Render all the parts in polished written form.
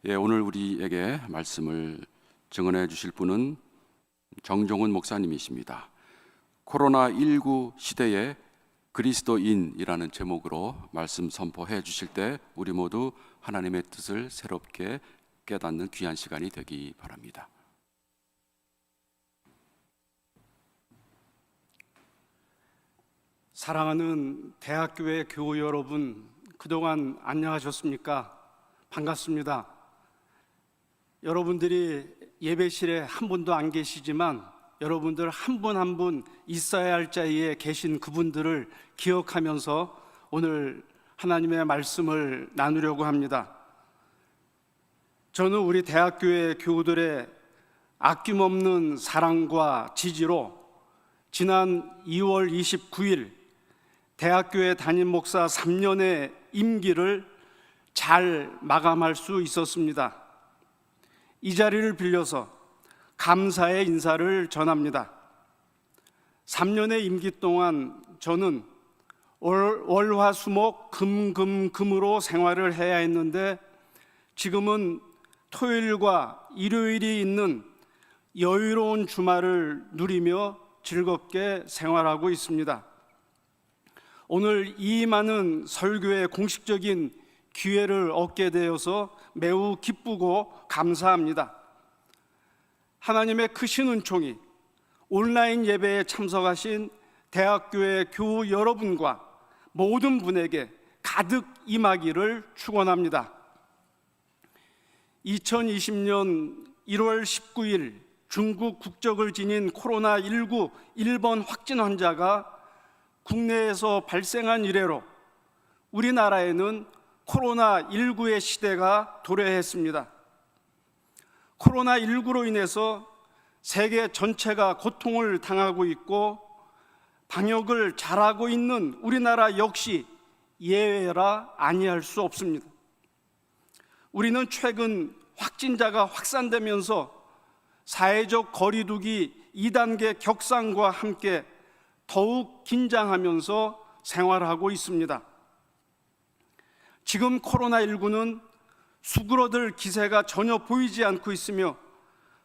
오늘 우리에게 말씀을 증언해 주실 분은 정종훈 목사님이십니다. 코로나19 시대의 그리스도인이라는 제목으로 말씀 선포해 주실 때 우리 모두 하나님의 뜻을 새롭게 깨닫는 귀한 시간이 되기 바랍니다. 사랑하는 대학교의 교우 여러분, 그동안 안녕하셨습니까? 반갑습니다. 여러분들이 예배실에 한 분도 안 계시지만 여러분들 한 분 한 분 있어야 할 자리에 계신 그분들을 기억하면서 오늘 하나님의 말씀을 나누려고 합니다. 저는 우리 대학교의 교우들의 아낌없는 사랑과 지지로 지난 2월 29일 대학교의 담임 목사 3년의 임기를 잘 마감할 수 있었습니다. 이 자리를 빌려서 감사의 인사를 전합니다. 3년의 임기 동안 저는 월화수목 금으로 생활을 해야 했는데 지금은 토요일과 일요일이 있는 여유로운 주말을 누리며 즐겁게 생활하고 있습니다. 오늘 이 많은 설교의 공식적인 기회를 얻게 되어서 매우 기쁘고 감사합니다. 하나님의 크신 은총이 온라인 예배에 참석하신 대학교의 교우 여러분과 모든 분에게 가득 임하기를 축원합니다. 2020년 1월 19일 중국 국적을 지닌 코로나19 일본 확진 환자가 국내에서 발생한 이래로 우리나라에는 코로나19의 시대가 도래했습니다. 코로나19로 인해서 세계 전체가 고통을 당하고 있고 방역을 잘하고 있는 우리나라 역시 예외라 아니할 수 없습니다. 우리는 최근 확진자가 확산되면서 사회적 거리두기 2단계 격상과 함께 더욱 긴장하면서 생활하고 있습니다. 지금 코로나19는 수그러들 기세가 전혀 보이지 않고 있으며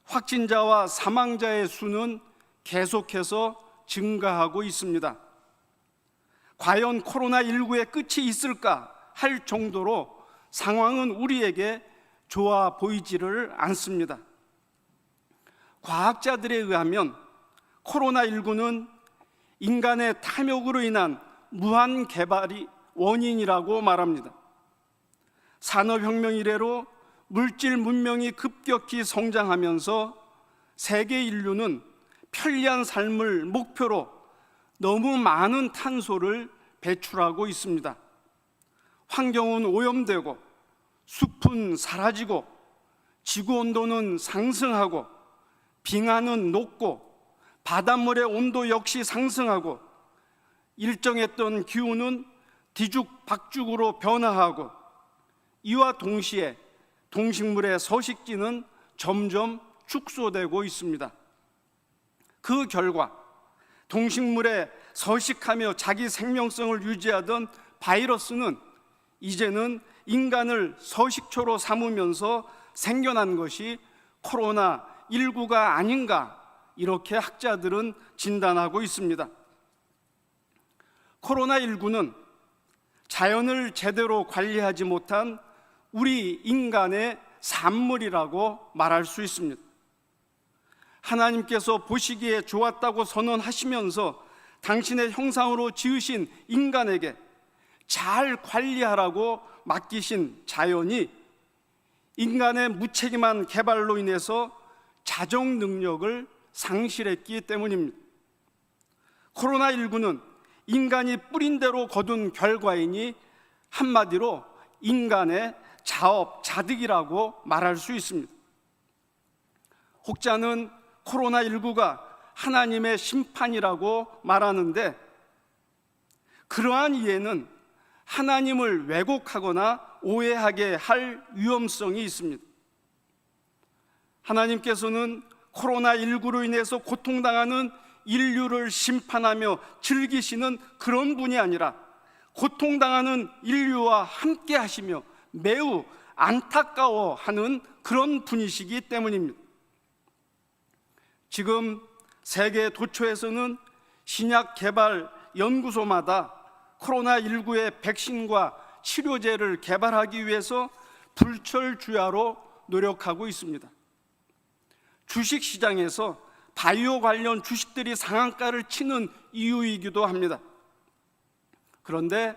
확진자와 사망자의 수는 계속해서 증가하고 있습니다. 과연 코로나19의 끝이 있을까 할 정도로 상황은 우리에게 좋아 보이지를 않습니다. 과학자들에 의하면 코로나19는 인간의 탐욕으로 인한 무한 개발이 원인이라고 말합니다. 산업혁명 이래로 물질 문명이 급격히 성장하면서 세계 인류는 편리한 삶을 목표로 너무 많은 탄소를 배출하고 있습니다. 환경은 오염되고 숲은 사라지고 지구온도는 상승하고 빙하는 녹고 바닷물의 온도 역시 상승하고 일정했던 기후는 뒤죽박죽으로 변화하고 이와 동시에 동식물의 서식지는 점점 축소되고 있습니다. 그 결과 동식물에 서식하며 자기 생명성을 유지하던 바이러스는 이제는 인간을 서식초로 삼으면서 생겨난 것이 코로나19가 아닌가 이렇게 학자들은 진단하고 있습니다. 코로나19는 자연을 제대로 관리하지 못한 우리 인간의 산물이라고 말할 수 있습니다. 하나님께서 보시기에 좋았다고 선언하시면서 당신의 형상으로 지으신 인간에게 잘 관리하라고 맡기신 자연이 인간의 무책임한 개발로 인해서 자정 능력을 상실했기 때문입니다. 코로나19는 인간이 뿌린 대로 거둔 결과이니 한마디로 인간의 자업자득이라고 말할 수 있습니다. 혹자는 코로나19가 하나님의 심판이라고 말하는데 그러한 이해는 하나님을 왜곡하거나 오해하게 할 위험성이 있습니다. 하나님께서는 코로나19로 인해서 고통당하는 인류를 심판하며 즐기시는 그런 분이 아니라 고통당하는 인류와 함께 하시며 매우 안타까워하는 그런 분이시기 때문입니다. 지금 세계 도처에서는 신약 개발 연구소마다 코로나19의 백신과 치료제를 개발하기 위해서 불철주야로 노력하고 있습니다. 주식시장에서 바이오 관련 주식들이 상한가를 치는 이유이기도 합니다. 그런데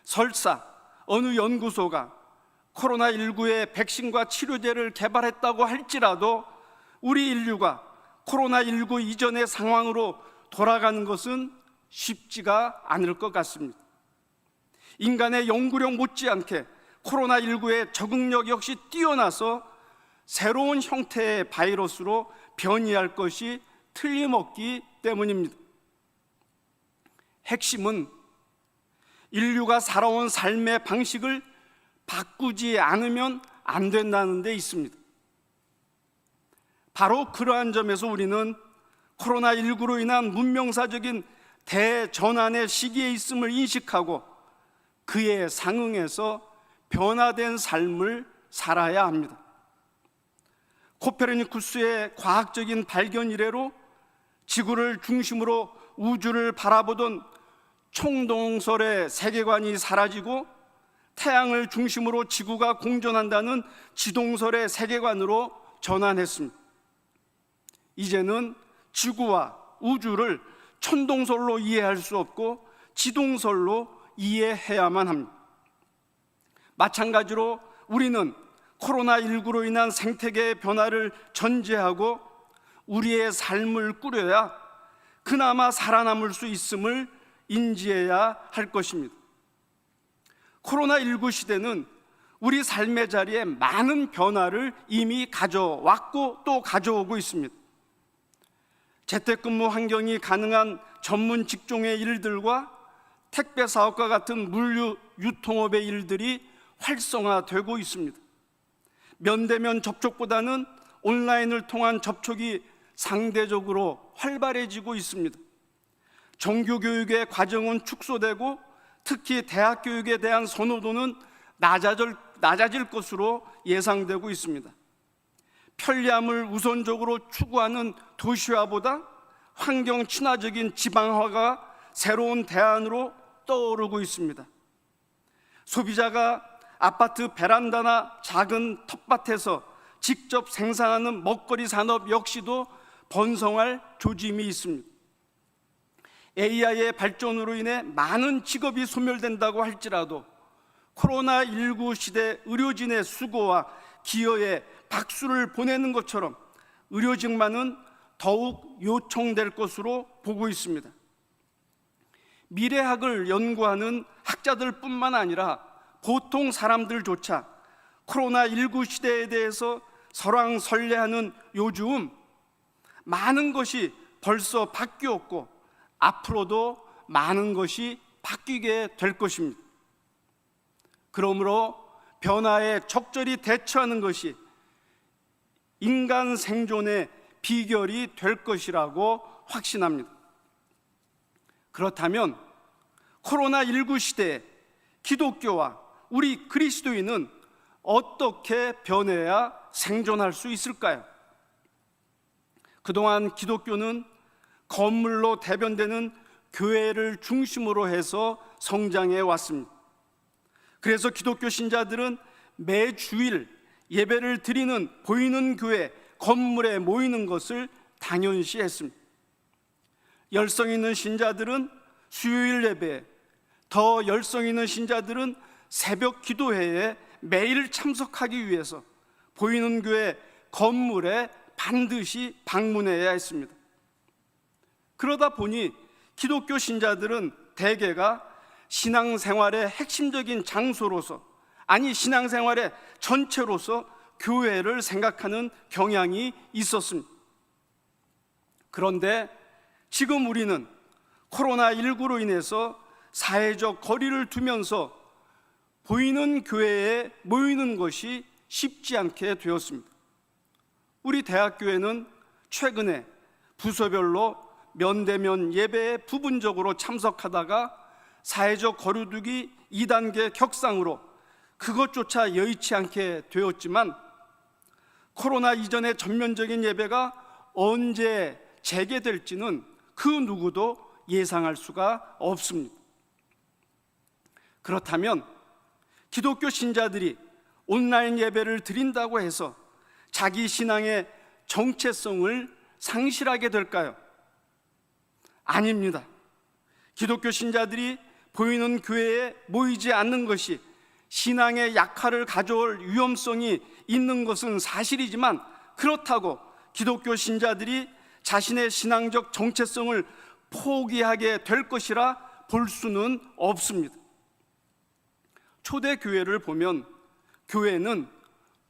설사 어느 연구소가 코로나19의 백신과 치료제를 개발했다고 할지라도 우리 인류가 코로나19 이전의 상황으로 돌아가는 것은 쉽지가 않을 것 같습니다. 인간의 연구력 못지않게 코로나19의 적응력 역시 뛰어나서 새로운 형태의 바이러스로 변이할 것이 틀림없기 때문입니다. 핵심은 인류가 살아온 삶의 방식을 바꾸지 않으면 안 된다는 데 있습니다. 바로 그러한 점에서 우리는 코로나19로 인한 문명사적인 대전환의 시기에 있음을 인식하고 그에 상응해서 변화된 삶을 살아야 합니다. 코페르니쿠스의 과학적인 발견 이래로 지구를 중심으로 우주를 바라보던 총동설의 세계관이 사라지고 태양을 중심으로 지구가 공전한다는 지동설의 세계관으로 전환했습니다. 이제는 지구와 우주를 천동설로 이해할 수 없고 지동설로 이해해야만 합니다. 마찬가지로 우리는 코로나19로 인한 생태계의 변화를 전제하고 우리의 삶을 꾸려야 그나마 살아남을 수 있음을 인지해야 할 것입니다. 코로나19 시대는 우리 삶의 자리에 많은 변화를 이미 가져왔고 또 가져오고 있습니다. 재택근무 환경이 가능한 전문 직종의 일들과 택배 사업과 같은 물류 유통업의 일들이 활성화되고 있습니다. 면대면 접촉보다는 온라인을 통한 접촉이 상대적으로 활발해지고 있습니다. 정규교육의 과정은 축소되고 특히 대학 교육에 대한 선호도는 낮아질 것으로 예상되고 있습니다. 편리함을 우선적으로 추구하는 도시화보다 환경 친화적인 지방화가 새로운 대안으로 떠오르고 있습니다. 소비자가 아파트 베란다나 작은 텃밭에서 직접 생산하는 먹거리 산업 역시도 번성할 조짐이 있습니다. AI의 발전으로 인해 많은 직업이 소멸된다고 할지라도 코로나19 시대 의료진의 수고와 기여에 박수를 보내는 것처럼 의료직만은 더욱 요청될 것으로 보고 있습니다. 미래학을 연구하는 학자들뿐만 아니라 보통 사람들조차 코로나19 시대에 대해서 설왕설래하는 요즘 많은 것이 벌써 바뀌었고 앞으로도 많은 것이 바뀌게 될 것입니다. 그러므로 변화에 적절히 대처하는 것이 인간 생존의 비결이 될 것이라고 확신합니다. 그렇다면 코로나19 시대에 기독교와 우리 그리스도인은 어떻게 변해야 생존할 수 있을까요? 그동안 기독교는 건물로 대변되는 교회를 중심으로 해서 성장해 왔습니다. 그래서 기독교 신자들은 매 주일 예배를 드리는 보이는 교회 건물에 모이는 것을 당연시 했습니다. 열성 있는 신자들은 수요일 예배에, 더 열성 있는 신자들은 새벽 기도회에 매일 참석하기 위해서 보이는 교회 건물에 반드시 방문해야 했습니다. 그러다 보니 기독교 신자들은 대개가 신앙생활의 핵심적인 장소로서, 아니 신앙생활의 전체로서 교회를 생각하는 경향이 있었습니다. 그런데 지금 우리는 코로나19로 인해서 사회적 거리를 두면서 보이는 교회에 모이는 것이 쉽지 않게 되었습니다. 우리 대학교에는 최근에 부서별로 면대면 예배에 부분적으로 참석하다가 사회적 거리두기 2단계 격상으로 그것조차 여의치 않게 되었지만 코로나 이전의 전면적인 예배가 언제 재개될지는 그 누구도 예상할 수가 없습니다. 그렇다면 기독교 신자들이 온라인 예배를 드린다고 해서 자기 신앙의 정체성을 상실하게 될까요? 아닙니다. 기독교 신자들이 보이는 교회에 모이지 않는 것이 신앙의 약화를 가져올 위험성이 있는 것은 사실이지만, 그렇다고 기독교 신자들이 자신의 신앙적 정체성을 포기하게 될 것이라 볼 수는 없습니다. 초대교회를 보면 교회는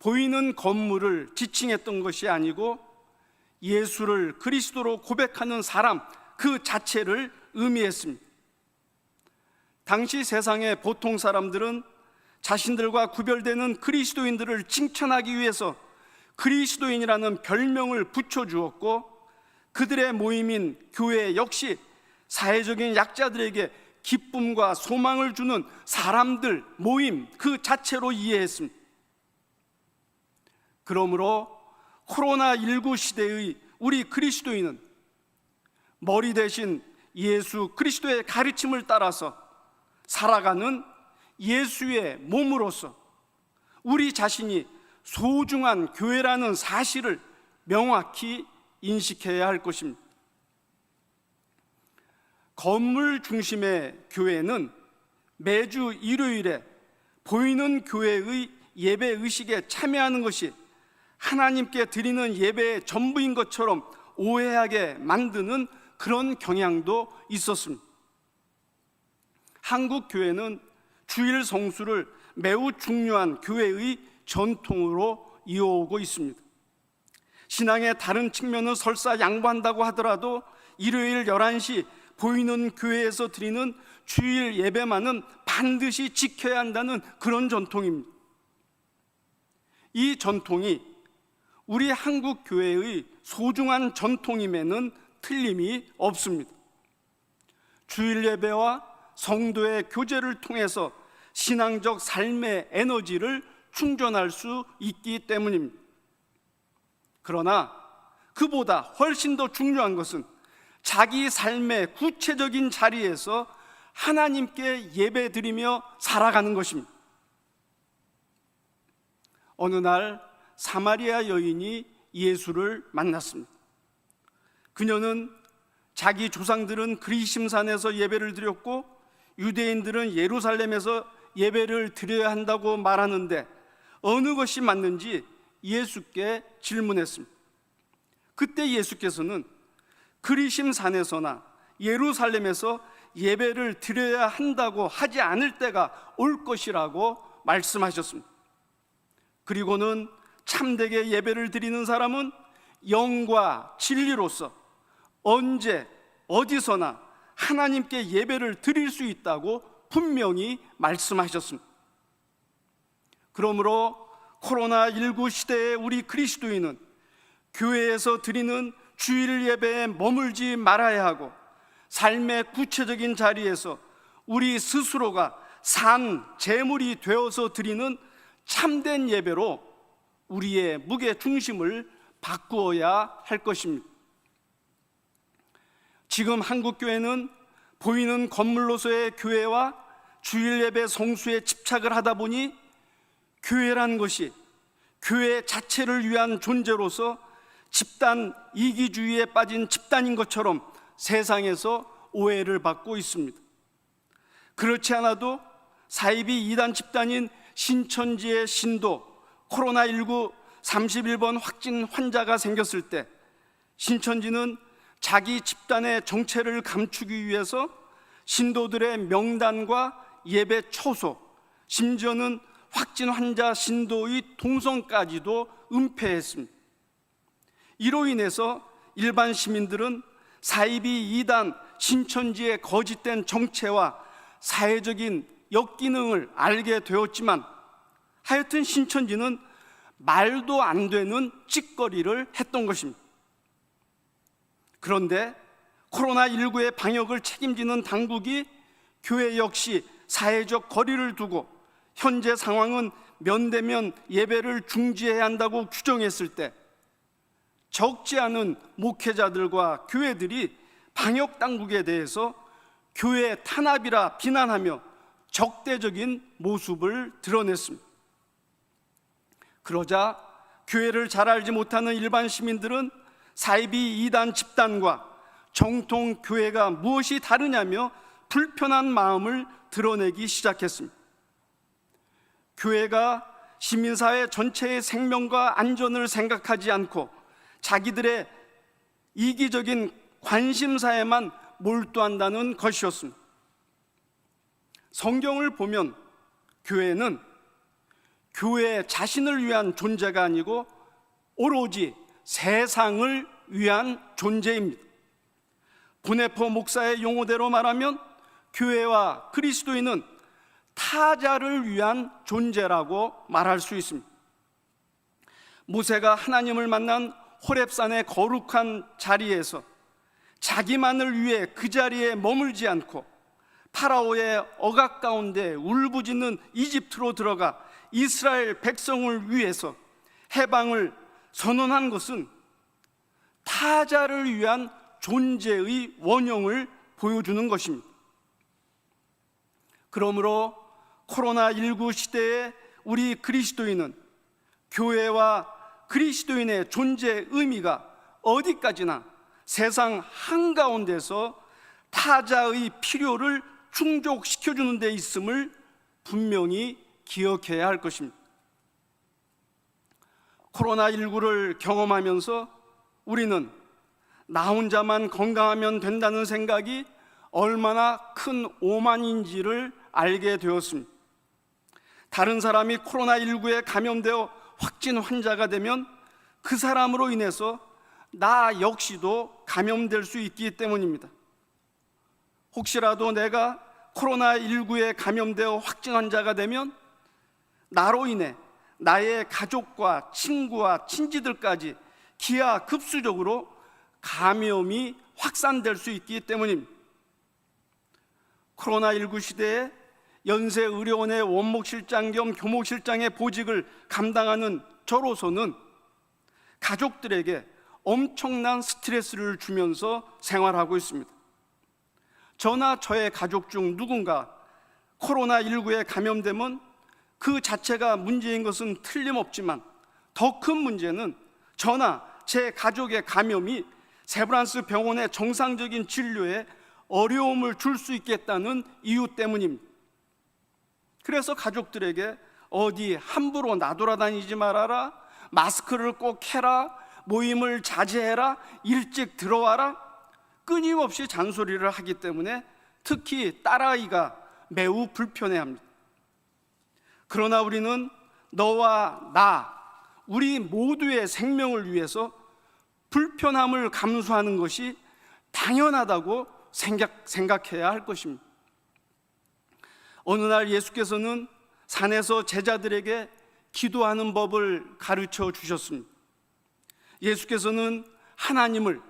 보이는 건물을 지칭했던 것이 아니고 예수를 그리스도로 고백하는 사람 그 자체를 의미했습니다. 당시 세상의 보통 사람들은 자신들과 구별되는 그리스도인들을 칭찬하기 위해서 그리스도인이라는 별명을 붙여주었고, 그들의 모임인 교회 역시 사회적인 약자들에게 기쁨과 소망을 주는 사람들 모임 그 자체로 이해했습니다. 그러므로 코로나19 시대의 우리 그리스도인은 머리 대신 예수 그리스도의 가르침을 따라서 살아가는 예수의 몸으로서 우리 자신이 소중한 교회라는 사실을 명확히 인식해야 할 것입니다. 건물 중심의 교회는 매주 일요일에 보이는 교회의 예배 의식에 참여하는 것이 하나님께 드리는 예배의 전부인 것처럼 오해하게 만드는 그런 경향도 있었습니다. 한국 교회는 주일 성수를 매우 중요한 교회의 전통으로 이어오고 있습니다. 신앙의 다른 측면은 설사 양보한다고 하더라도 일요일 11시 보이는 교회에서 드리는 주일 예배만은 반드시 지켜야 한다는 그런 전통입니다. 이 전통이 우리 한국 교회의 소중한 전통임에는 틀림이 없습니다. 주일 예배와 성도의 교제를 통해서 신앙적 삶의 에너지를 충전할 수 있기 때문입니다. 그러나 그보다 훨씬 더 중요한 것은 자기 삶의 구체적인 자리에서 하나님께 예배드리며 살아가는 것입니다. 어느 날 사마리아 여인이 예수를 만났습니다. 그녀는 자기 조상들은 그리심산에서 예배를 드렸고 유대인들은 예루살렘에서 예배를 드려야 한다고 말하는데 어느 것이 맞는지 예수께 질문했습니다. 그때 예수께서는 그리심산에서나 예루살렘에서 예배를 드려야 한다고 하지 않을 때가 올 것이라고 말씀하셨습니다. 그리고는 참되게 예배를 드리는 사람은 영과 진리로서 언제 어디서나 하나님께 예배를 드릴 수 있다고 분명히 말씀하셨습니다. 그러므로 코로나19 시대의 우리 그리스도인은 교회에서 드리는 주일 예배에 머물지 말아야 하고 삶의 구체적인 자리에서 우리 스스로가 산 제물이 되어서 드리는 참된 예배로 우리의 무게 중심을 바꾸어야 할 것입니다. 지금 한국 교회는 보이는 건물로서의 교회와 주일 예배 성수에 집착을 하다 보니 교회란 것이 교회 자체를 위한 존재로서 집단 이기주의에 빠진 집단인 것처럼 세상에서 오해를 받고 있습니다. 그렇지 않아도 사이비 이단 집단인 신천지의 신도 코로나19 31번 확진 환자가 생겼을 때 신천지는 자기 집단의 정체를 감추기 위해서 신도들의 명단과 예배 초소, 심지어는 확진 환자 신도의 동선까지도 은폐했습니다. 이로 인해서 일반 시민들은 사이비 이단 신천지의 거짓된 정체와 사회적인 역기능을 알게 되었지만 하여튼 신천지는 말도 안 되는 찌꺼리를 했던 것입니다. 그런데 코로나19의 방역을 책임지는 당국이 교회 역시 사회적 거리를 두고 현재 상황은 면대면 예배를 중지해야 한다고 규정했을 때 적지 않은 목회자들과 교회들이 방역 당국에 대해서 교회 탄압이라 비난하며 적대적인 모습을 드러냈습니다. 그러자 교회를 잘 알지 못하는 일반 시민들은 사이비 이단 집단과 정통 교회가 무엇이 다르냐며 불편한 마음을 드러내기 시작했습니다. 교회가 시민사회 전체의 생명과 안전을 생각하지 않고 자기들의 이기적인 관심사에만 몰두한다는 것이었습니다. 성경을 보면 교회는 교회 자신을 위한 존재가 아니고 오로지 세상을 위한 존재입니다. 보네포 목사의 용어대로 말하면 교회와 그리스도인은 타자를 위한 존재라고 말할 수 있습니다. 모세가 하나님을 만난 호렙산의 거룩한 자리에서 자기만을 위해 그 자리에 머물지 않고 파라오의 억압 가운데 울부짖는 이집트로 들어가 이스라엘 백성을 위해서 해방을 선언한 것은 타자를 위한 존재의 원형을 보여주는 것입니다. 그러므로 코로나19 시대에 우리 그리스도인은 교회와 그리스도인의 존재 의미가 어디까지나 세상 한가운데서 타자의 필요를 충족시켜주는 데 있음을 분명히 기억해야 할 것입니다. 코로나19를 경험하면서 우리는 나 혼자만 건강하면 된다는 생각이 얼마나 큰 오만인지를 알게 되었습니다. 다른 사람이 코로나19에 감염되어 확진 환자가 되면 그 사람으로 인해서 나 역시도 감염될 수 있기 때문입니다. 혹시라도 내가 코로나19에 감염되어 확진 환자가 되면 나로 인해 나의 가족과 친구와 친지들까지 기하급수적으로 감염이 확산될 수 있기 때문입니다. 코로나19 시대에 연세의료원의 원목실장 겸 교목실장의 보직을 감당하는 저로서는 가족들에게 엄청난 스트레스를 주면서 생활하고 있습니다. 저나 저의 가족 중 누군가 코로나19에 감염되면 그 자체가 문제인 것은 틀림없지만 더 큰 문제는 저나 제 가족의 감염이 세브란스 병원의 정상적인 진료에 어려움을 줄 수 있겠다는 이유 때문입니다. 그래서 가족들에게 어디 함부로 나돌아다니지 말아라, 마스크를 꼭 해라, 모임을 자제해라, 일찍 들어와라 끊임없이 잔소리를 하기 때문에 특히 딸아이가 매우 불편해합니다. 그러나 우리는 너와 나, 우리 모두의 생명을 위해서 불편함을 감수하는 것이 당연하다고 생각해야 할 것입니다. 어느 날 예수께서는 산에서 제자들에게 기도하는 법을 가르쳐 주셨습니다. 예수께서는 하나님을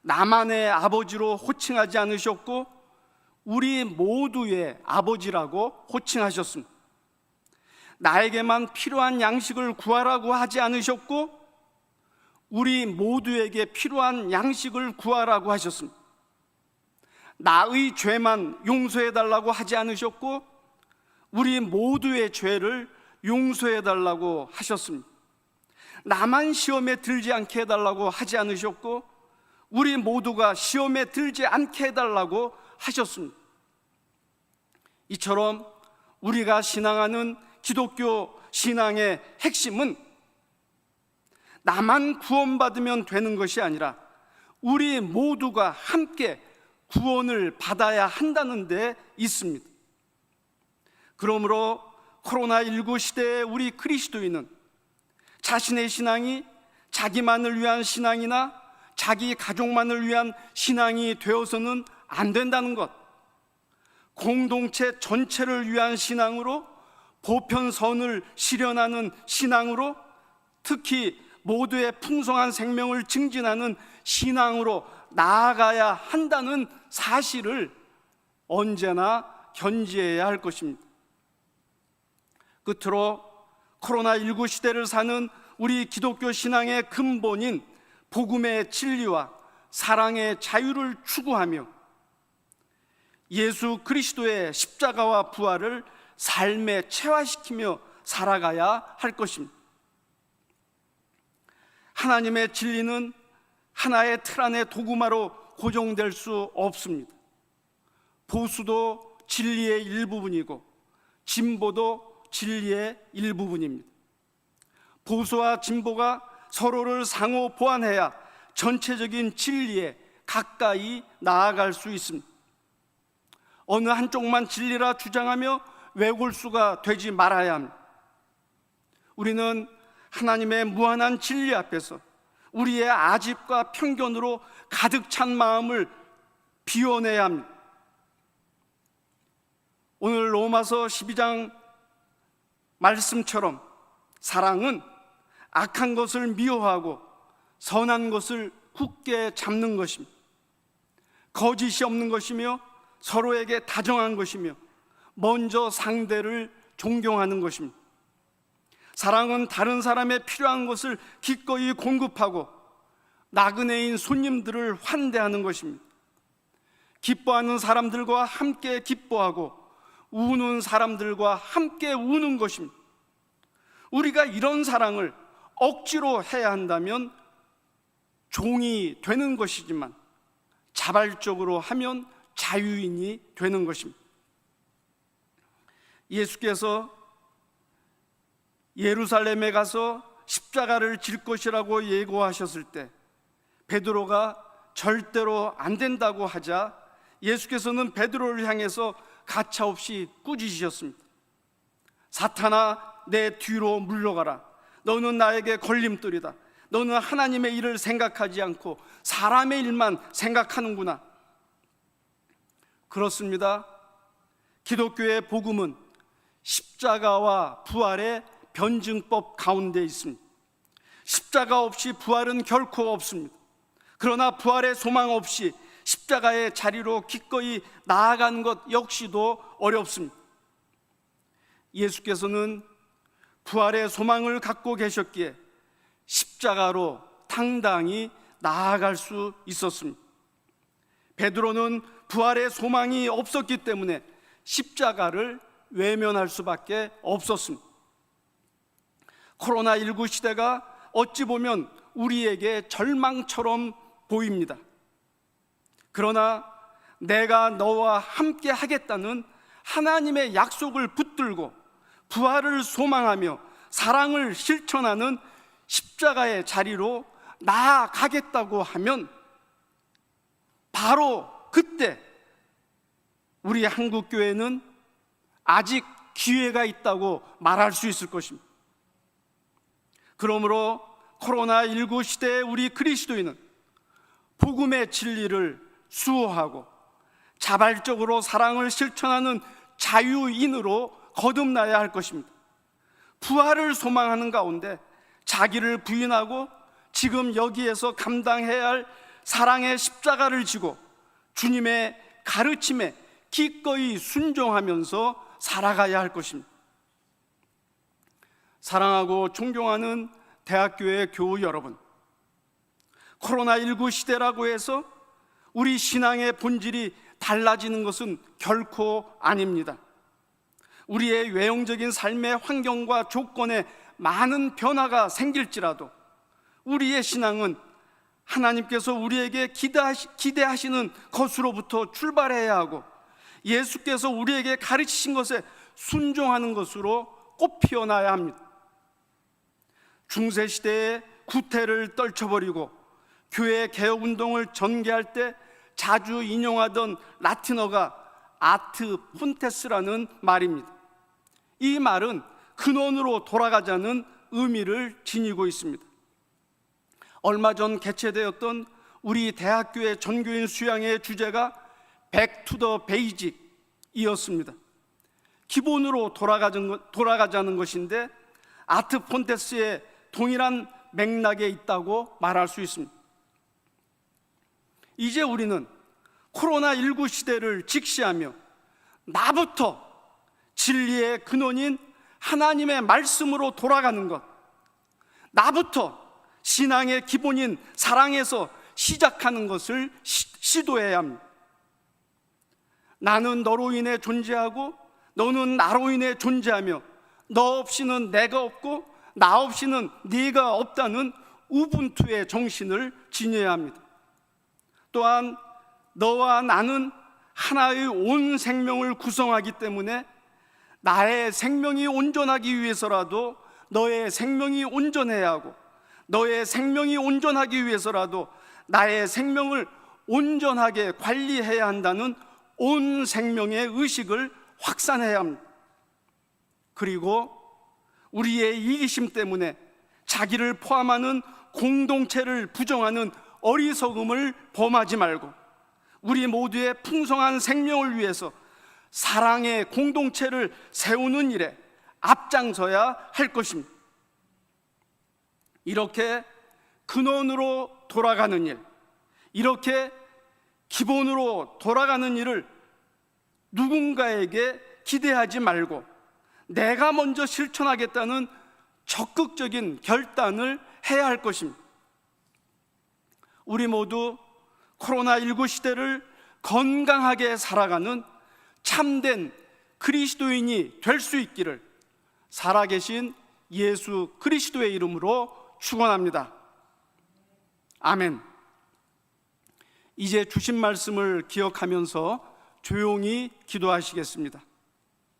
나만의 아버지로 호칭하지 않으셨고 우리 모두의 아버지라고 호칭하셨습니다. 나에게만 필요한 양식을 구하라고 하지 않으셨고 우리 모두에게 필요한 양식을 구하라고 하셨습니다. 나의 죄만 용서해달라고 하지 않으셨고 우리 모두의 죄를 용서해달라고 하셨습니다. 나만 시험에 들지 않게 해달라고 하지 않으셨고 우리 모두가 시험에 들지 않게 해달라고 하셨습니다. 이처럼 우리가 신앙하는 기독교 신앙의 핵심은 나만 구원받으면 되는 것이 아니라 우리 모두가 함께 구원을 받아야 한다는 데 있습니다. 그러므로 코로나19 시대에 우리 그리스도인은 자신의 신앙이 자기만을 위한 신앙이나 자기 가족만을 위한 신앙이 되어서는 안 된다는 것, 공동체 전체를 위한 신앙으로 보편선을 실현하는 신앙으로 특히 모두의 풍성한 생명을 증진하는 신앙으로 나아가야 한다는 사실을 언제나 견지해야 할 것입니다. 끝으로 코로나19 시대를 사는 우리 기독교 신앙의 근본인 복음의 진리와 사랑의 자유를 추구하며 예수 그리스도의 십자가와 부활을 삶에 체화시키며 살아가야 할 것입니다. 하나님의 진리는 하나의 틀 안에 도구마로 고정될 수 없습니다. 보수도 진리의 일부분이고 진보도 진리의 일부분입니다. 보수와 진보가 서로를 상호 보완해야 전체적인 진리에 가까이 나아갈 수 있습니다. 어느 한쪽만 진리라 주장하며 외골수가 되지 말아야 합니다. 우리는 하나님의 무한한 진리 앞에서 우리의 아집과 편견으로 가득 찬 마음을 비워내야 합니다. 오늘 로마서 12장 말씀처럼 사랑은 악한 것을 미워하고 선한 것을 굳게 잡는 것입니다. 거짓이 없는 것이며 서로에게 다정한 것이며 먼저 상대를 존경하는 것입니다. 사랑은 다른 사람의 필요한 것을 기꺼이 공급하고 나그네인 손님들을 환대하는 것입니다. 기뻐하는 사람들과 함께 기뻐하고 우는 사람들과 함께 우는 것입니다. 우리가 이런 사랑을 억지로 해야 한다면 종이 되는 것이지만 자발적으로 하면 자유인이 되는 것입니다. 예수께서 예루살렘에 가서 십자가를 질 것이라고 예고하셨을 때 베드로가 절대로 안 된다고 하자 예수께서는 베드로를 향해서 가차없이 꾸짖으셨습니다. 사탄아, 내 뒤로 물러가라. 너는 나에게 걸림돌이다. 너는 하나님의 일을 생각하지 않고 사람의 일만 생각하는구나. 그렇습니다. 기독교의 복음은 십자가와 부활의 변증법 가운데 있습니다. 십자가 없이 부활은 결코 없습니다. 그러나 부활의 소망 없이 십자가의 자리로 기꺼이 나아가는 것 역시도 어렵습니다. 예수께서는 부활의 소망을 갖고 계셨기에 십자가로 당당히 나아갈 수 있었습니다. 베드로는 부활의 소망이 없었기 때문에 십자가를 외면할 수밖에 없었습니다. 코로나19 시대가 어찌 보면 우리에게 절망처럼 보입니다. 그러나 내가 너와 함께 하겠다는 하나님의 약속을 붙들고 부활을 소망하며 사랑을 실천하는 십자가의 자리로 나아가겠다고 하면 바로 그때 우리 한국교회는 아직 기회가 있다고 말할 수 있을 것입니다. 그러므로 코로나19 시대의 우리 그리스도인은 복음의 진리를 수호하고 자발적으로 사랑을 실천하는 자유인으로 거듭나야 할 것입니다. 부활을 소망하는 가운데 자기를 부인하고 지금 여기에서 감당해야 할 사랑의 십자가를 지고 주님의 가르침에 기꺼이 순종하면서 살아가야 할 것입니다. 사랑하고 존경하는 대학교의 교우 여러분, 코로나19 시대라고 해서 우리 신앙의 본질이 달라지는 것은 결코 아닙니다. 우리의 외형적인 삶의 환경과 조건에 많은 변화가 생길지라도 우리의 신앙은 하나님께서 우리에게 기대하시는 것으로부터 출발해야 하고 예수께서 우리에게 가르치신 것에 순종하는 것으로 꽃피어나야 합니다. 중세시대의 구태를 떨쳐버리고 교회 개혁운동을 전개할 때 자주 인용하던 라틴어가 아트 폰테스라는 말입니다. 이 말은 근원으로 돌아가자는 의미를 지니고 있습니다. 얼마 전 개최되었던 우리 대학교의 전교인 수양의 주제가 Back to the Basic이었습니다. 기본으로 돌아가자는 것인데 아트 폰테스의 동일한 맥락에 있다고 말할 수 있습니다. 이제 우리는 코로나19 시대를 직시하며 나부터 진리의 근원인 하나님의 말씀으로 돌아가는 것, 나부터 신앙의 기본인 사랑에서 시작하는 것을 시도해야 합니다. 나는 너로 인해 존재하고 너는 나로 인해 존재하며 너 없이는 내가 없고 나 없이는 네가 없다는 우분투의 정신을 지녀야 합니다. 또한 너와 나는 하나의 온 생명을 구성하기 때문에 나의 생명이 온전하기 위해서라도 너의 생명이 온전해야 하고 너의 생명이 온전하기 위해서라도 나의 생명을 온전하게 관리해야 한다는 온 생명의 의식을 확산해야 합니다. 그리고 우리의 이기심 때문에 자기를 포함하는 공동체를 부정하는 어리석음을 범하지 말고 우리 모두의 풍성한 생명을 위해서 사랑의 공동체를 세우는 일에 앞장서야 할 것입니다. 이렇게 근원으로 돌아가는 일, 이렇게 기본으로 돌아가는 일을 누군가에게 기대하지 말고 내가 먼저 실천하겠다는 적극적인 결단을 해야 할 것입니다. 우리 모두 코로나19 시대를 건강하게 살아가는 참된 그리스도인이 될 수 있기를 살아계신 예수 그리스도의 이름으로 축원합니다. 아멘. 이제 주신 말씀을 기억하면서 조용히 기도하시겠습니다.